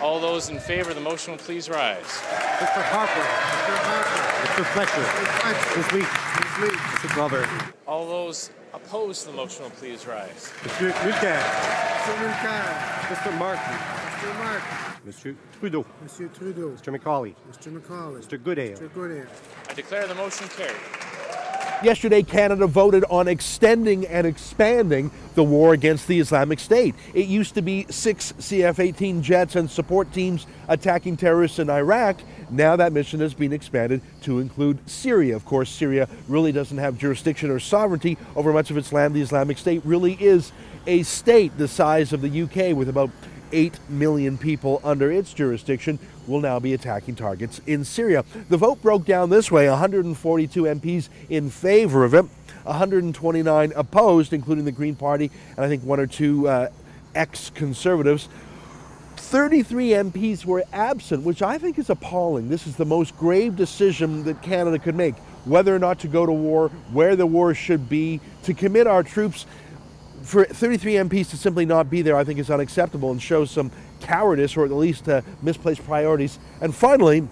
All those in favor of the motion will please rise. Mr. Harper. Mr. Fletcher. Ms. Leach. Mr. Glover. All those opposed to the motion will please rise. Mr. Lucas. Mr. Martin. Mr. Trudeau. Mr. McCauley. Mr. Goodale. I declare the motion carried. Yesterday, Canada voted on extending and expanding the war against the Islamic State. It used to be 6 CF-18 jets and support teams attacking terrorists in Iraq. Now that mission has been expanded to include Syria. Of course, Syria really doesn't have jurisdiction or sovereignty over much of its land. The Islamic State really is a state the size of the UK with about 8 million people under its jurisdiction. Will now be attacking targets in Syria. The vote broke down this way: 142 MPs in favor of it, 129 opposed, including the Green Party and I think 1 or 2 ex-conservatives. 33 MPs were absent, which I think is appalling. This is the most grave decision that Canada could make: whether or not to go to war, where the war should be, to commit our troops. For 33 MPs to simply not be there, I think is unacceptable and shows some cowardice, or at least misplaced priorities. And finally,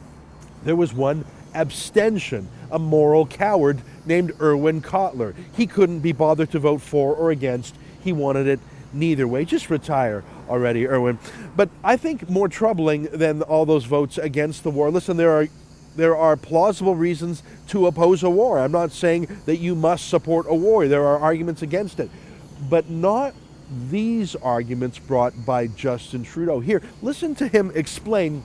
there was one abstention, a moral coward named Irwin Cotler. He couldn't be bothered to vote for or against. He wanted it neither way. Just retire already, Irwin. But I think more troubling than all those votes against the war, listen, there are plausible reasons to oppose a war. I'm not saying that you must support a war. There are arguments against it, but not these arguments brought by Justin Trudeau. Here, listen to him explain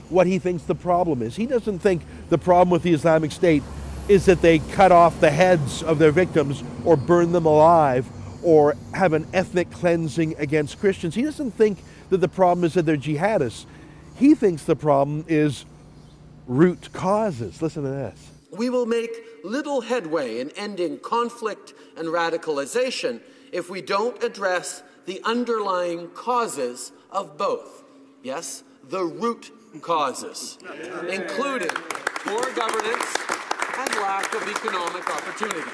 what he thinks the problem is. He doesn't think the problem with the Islamic State is that they cut off the heads of their victims or burn them alive or have an ethnic cleansing against Christians. He doesn't think that the problem is that they're jihadists. He thinks the problem is root causes. Listen to this. We will make little headway in ending conflict and radicalization if we don't address the underlying causes of both. Yes, the root causes, including poor governance and lack of economic opportunity.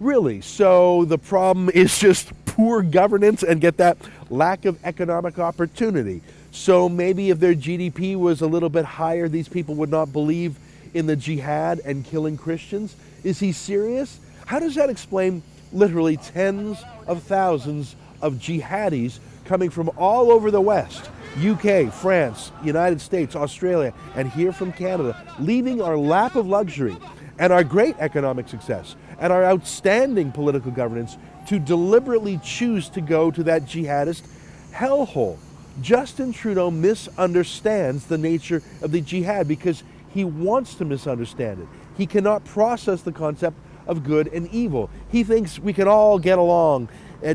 Really? So the problem is just poor governance and get that lack of economic opportunity. So maybe if their GDP was a little bit higher, these people would not believe in the jihad and killing Christians? Is he serious? How does that explain literally tens of thousands of jihadis coming from all over the West, UK, France, United States, Australia, and here from Canada, leaving our lap of luxury and our great economic success and our outstanding political governance to deliberately choose to go to that jihadist hellhole? Justin Trudeau misunderstands the nature of the jihad because he wants to misunderstand it. He cannot process the concept of good and evil. He thinks we can all get along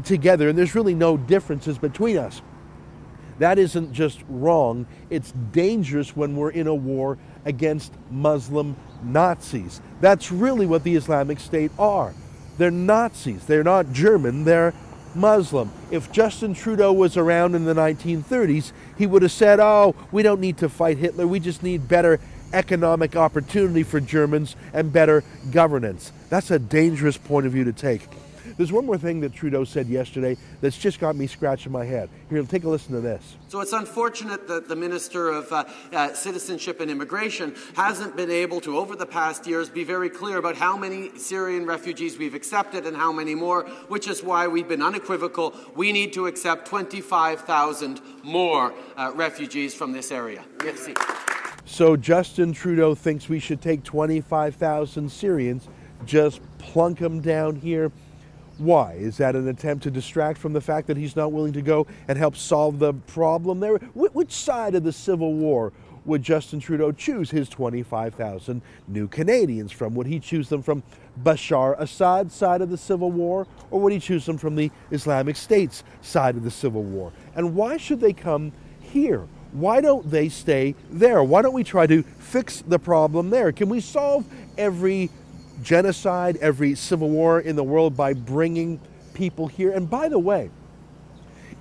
together and there's really no differences between us. That isn't just wrong, it's dangerous when we're in a war against Muslim Nazis. That's really what the Islamic State are. They're Nazis. They're not German, they're Muslim. If Justin Trudeau was around in the 1930s, he would have said, oh, we don't need to fight Hitler, we just need better economic opportunity for Germans and better governance. That's a dangerous point of view to take. There's one more thing that Trudeau said yesterday that's just got me scratching my head. Here, take a listen to this. So it's unfortunate that the Minister of Citizenship and Immigration hasn't been able to, over the past years, be very clear about how many Syrian refugees we've accepted and how many more, which is why we've been unequivocal. We need to accept 25,000 more refugees from this area. Merci. So Justin Trudeau thinks we should take 25,000 Syrians, just plunk them down here. Why? Is that an attempt to distract from the fact that he's not willing to go and help solve the problem there? Which side of the Civil War would Justin Trudeau choose his 25,000 new Canadians from? Would he choose them from Bashar Assad's side of the Civil War, or would he choose them from the Islamic State's side of the Civil War? And why should they come here? Why don't they stay there? Why don't we try to fix the problem there? Can we solve every genocide, every civil war in the world by bringing people here? And by the way,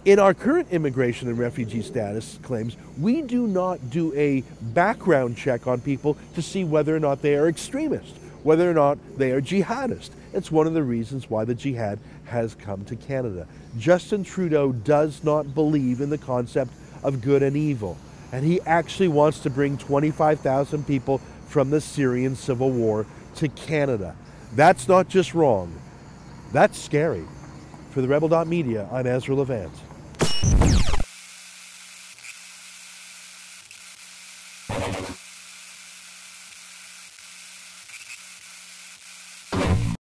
in our current immigration and refugee status claims, we do not do a background check on people to see whether or not they are extremists, whether or not they are jihadists. It's one of the reasons why the jihad has come to Canada. Justin Trudeau does not believe in the concept of good and evil. And he actually wants to bring 25,000 people from the Syrian civil war to Canada. That's not just wrong. That's scary. For TheRebel.media, I'm Ezra Levant.